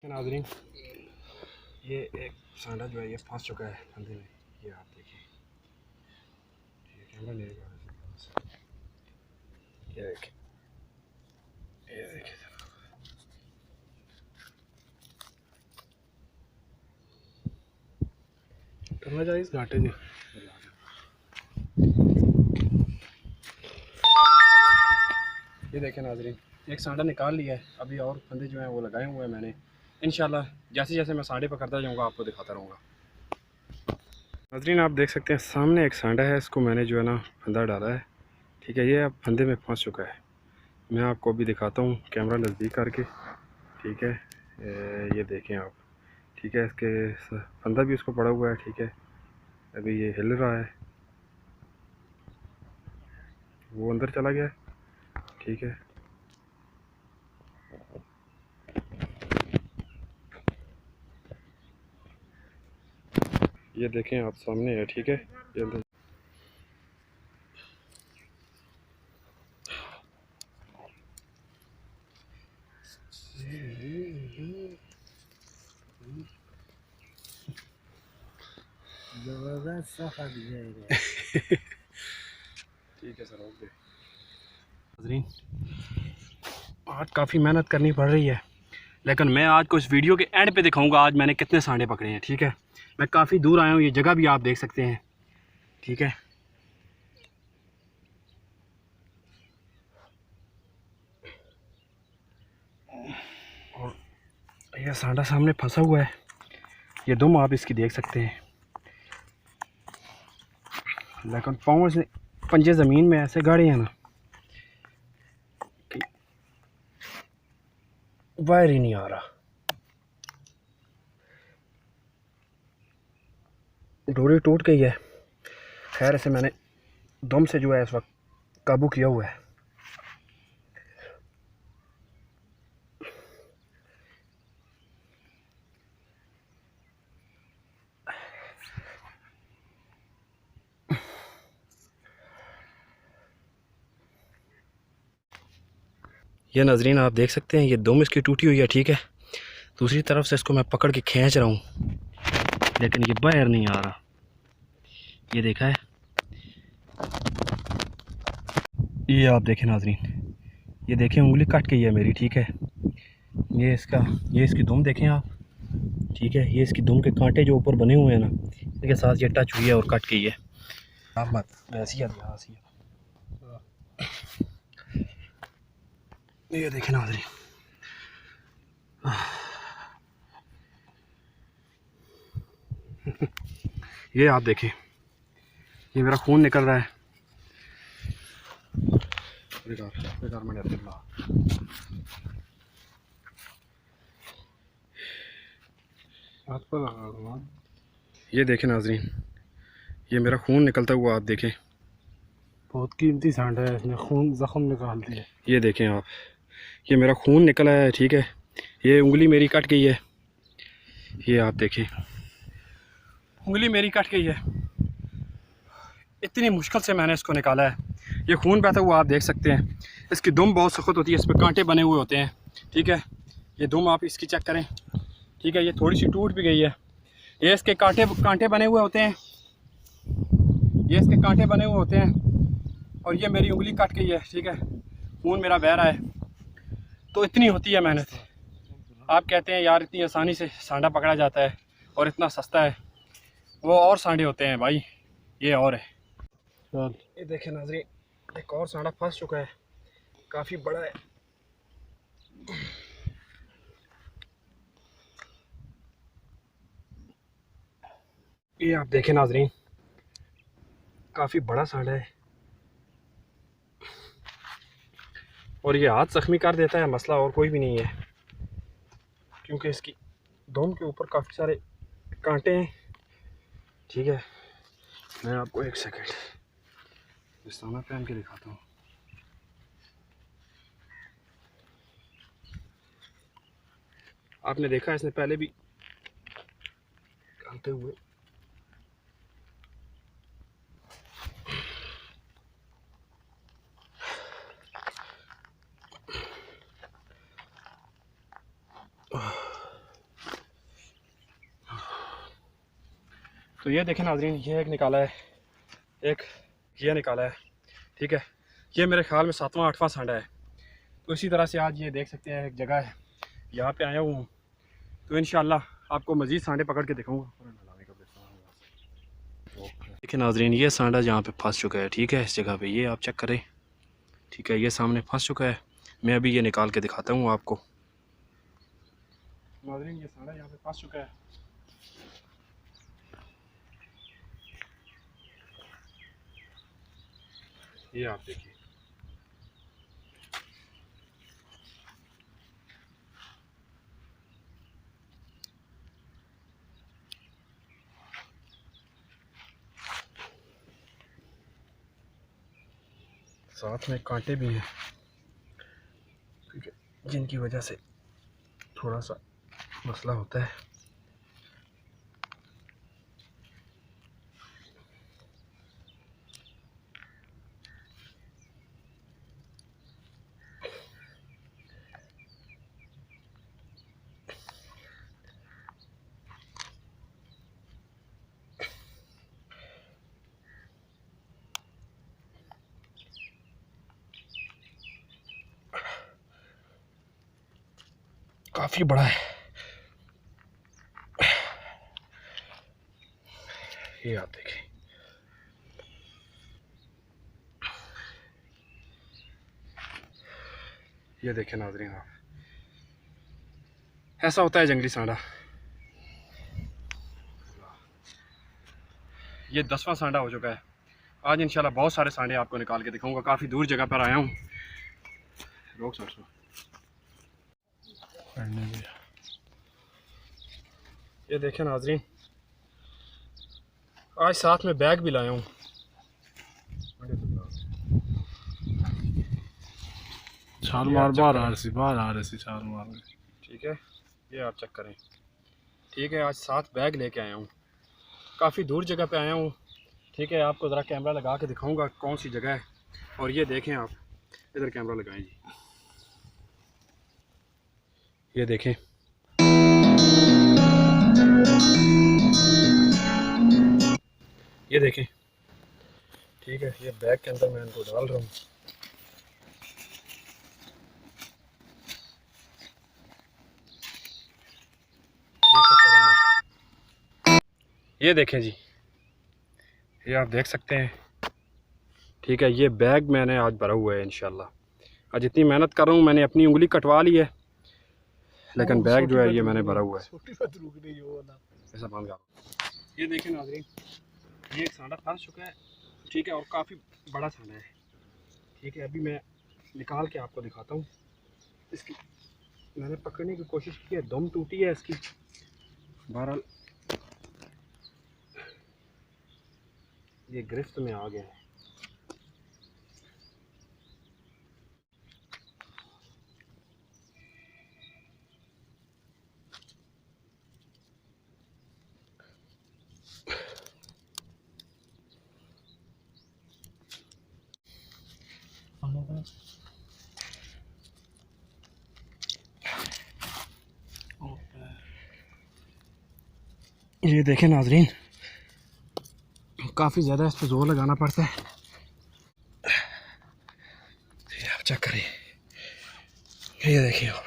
नाज़रीन, ये एक सांडा जो है ये फंस चुका है फंदे में। ये आप देखिए, ये कैमरा ले गया, ये देखिए, ये देखिए करना चाहिए इस घाटे से। ये देखें नाज़रीन, एक सांडा निकाल लिया है, अभी और फंदे जो हैं वो लगाए हुए हैं मैंने। इंशाल्लाह जैसे जैसे मैं सांडे पकड़ता जाऊँगा आपको दिखाता रहूँगा। नाज़रीन, आप देख सकते हैं सामने एक सांडा है, इसको मैंने जो है ना फंदा डाला है। ठीक है, ये अब फंदे में फंस चुका है। मैं आपको अभी दिखाता हूँ कैमरा नज़दीक करके। ठीक है, ये देखें आप। ठीक है, इसके फंदा भी उसको पड़ा हुआ है। ठीक है, अभी ये हिल रहा है, वो अंदर चला गया है। ठीक है, ये देखें आप सामने है। ठीक है, ये अंदर ठीक है सर, ओके। नाज़रीन, आज काफ़ी मेहनत करनी पड़ रही है, लेकिन मैं आज को इस वीडियो के एंड पे दिखाऊंगा आज मैंने कितने सांडे पकड़े हैं। ठीक है, मैं काफ़ी दूर आया हूँ, ये जगह भी आप देख सकते हैं। ठीक है, और यह सांडा सामने फंसा हुआ है, ये दुम आप इसकी देख सकते हैं, लेकिन पाँव से पंजे ज़मीन में ऐसे गाड़े हैं ना कि वायर ही नहीं आ रहा। डोरी टूट गई है। खैर इसे मैंने दम से जो है इस वक्त काबू किया हुआ है। ये नाज़रीन आप देख सकते हैं, ये दम इसकी टूटी हुई है। ठीक है, दूसरी तरफ से इसको मैं पकड़ के खींच रहा हूँ, लेकिन ये बाहर नहीं आ रहा। ये देखा है, ये आप देखें नाज़रीन, ये देखें उंगली कट गई है मेरी। ठीक है, ये इसकी दुम देखें आप। ठीक है, ये इसकी दुम के कांटे जो ऊपर बने हुए हैं ना, इसके साथ ये टच हुई है और कट गई है। आप मत वैसी ये देखें नाज़रीन, ये आप देखें, ये मेरा खून निकल रहा है। ये देखें नाज़रीन, ये मेरा खून निकलता हुआ आप देखें। बहुत कीमती सांड है, इसने खून जख्म निकाल दिया। ये देखें आप, ये मेरा खून निकला है। ठीक है, ये उंगली मेरी कट गई है, ये आप देखें उंगली मेरी कट गई है। इतनी मुश्किल से मैंने इसको निकाला है, ये खून बहता हुआ आप देख सकते हैं। इसकी दुम बहुत सख्त होती है, इस पर कांटे बने हुए होते हैं। ठीक है, ये दुम आप इसकी चेक करें। ठीक है, ये थोड़ी सी टूट भी गई है। ये इसके कांटे बने हुए होते हैं, ये इसके कांटे बने हुए होते हैं, और ये मेरी उंगली कट गई है। ठीक है, खून मेरा बह रहा है। तो इतनी होती है मेहनत। आप कहते हैं यार इतनी आसानी से सांडा पकड़ा जाता है और इतना सस्ता है, वो और सांडे होते हैं भाई, ये और है। ये देखें नाज़रीन, एक और सांडा फंस चुका है, काफ़ी बड़ा है। ये आप देखें नाज़रीन, काफ़ी बड़ा सांडा है, और ये हाथ जख्मी कर देता है। मसला और कोई भी नहीं है, क्योंकि इसकी दोनों के ऊपर काफ़ी सारे कांटे हैं। ठीक है, मैं आपको एक सेकंड दस्ताना पहन के दिखाता हूँ। आपने देखा इसने पहले भी काटते हुए। तो ये देखें नाज़रीन, ये एक निकाला है, एक ये निकाला है, ठीक है। ये मेरे ख्याल में 7वां 8वां सांडा है। तो इसी तरह से आज ये देख सकते हैं एक जगह है, यहाँ पे आया हूँ, तो इंशाल्लाह आपको मज़ीद सांडे पकड़ के दिखाऊंगा। देखिए नाज़रीन, ये सांडा जहाँ पे फंस चुका है, ठीक है, इस जगह पे ये आप चेक करें, ठीक है, ये सामने फंस चुका है। मैं अभी ये निकाल के दिखाता हूँ आपको। नाज़रीन, ये सांडा यहाँ पे फंस चुका है। ये आप देखिए, साथ में कांटे भी हैं, ठीक है, जिनकी वजह से थोड़ा सा मसला होता है। काफ़ी बड़ा है ये, आप देखिए। ये देखें नाज़रीन आप, ऐसा होता है जंगली सांडा। ये 10वां सांडा हो चुका है। आज इंशाल्लाह बहुत सारे सांडे आपको निकाल के दिखाऊंगा। काफ़ी दूर जगह पर आया हूँ। रोक सर ये देखें नाज़रीन, आज साथ में बैग भी लाया हूँ। छाल मार बाहर आ रही थी छाल मार, ठीक है, ये आप चेक करें, ठीक है। आज 7 बैग लेके आया हूँ, काफ़ी दूर जगह पे आया हूँ, ठीक है। आपको ज़रा कैमरा लगा के दिखाऊंगा कौन सी जगह है। और ये देखें आप, इधर कैमरा लगाएं जी, ये देखें, ये देखें, ठीक है। ये बैग के अंदर मैं इनको डाल रहा हूँ। ये देखें जी, ये आप देख सकते हैं, ठीक है। ये बैग मैंने आज भरा हुआ है इंशाल्लाह। आज इतनी मेहनत कर रहा हूँ, मैंने अपनी उंगली कटवा ली है, लेकिन बैग जो है ये मैंने भरा हुआ है। ऐसा बंद कर। ये देखें नाज़रीन, ये एक सांडा फंस चुका है, ठीक है, और काफ़ी बड़ा सांडा है, ठीक है। अभी मैं निकाल के आपको दिखाता हूँ। इसकी मैंने पकड़ने की कोशिश की है, दम टूटी है इसकी। बहरहाल ये गिरफ्त में आ गया है। ये देखें नाज़रीन, काफ़ी ज़्यादा इस पर जोर लगाना पड़ता है। ये आप चेक करिए, ये देखिए आप,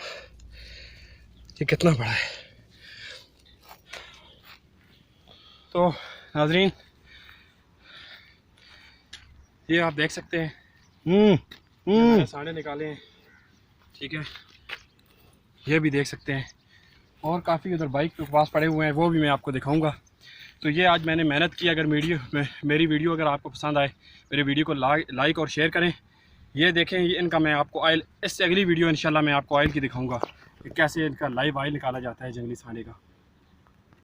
ये कितना बड़ा है। तो नाज़रीन, ये आप देख सकते हैं, मैंने सांडे निकाले हैं, ठीक है। ये भी देख सकते हैं, और काफ़ी उधर बाइक के पास पड़े हुए हैं, वो भी मैं आपको दिखाऊंगा। तो ये आज मैंने मेहनत की। अगर मेरी वीडियो अगर आपको पसंद आए, मेरे वीडियो को लाइक और शेयर करें। ये देखें, ये इनका मैं आपको ऑयल, इससे अगली वीडियो इंशाल्लाह मैं आपको ऑयल की दिखाऊंगा कि कैसे इनका लाइव ऑयल निकाला जाता है जंगली सांडे का।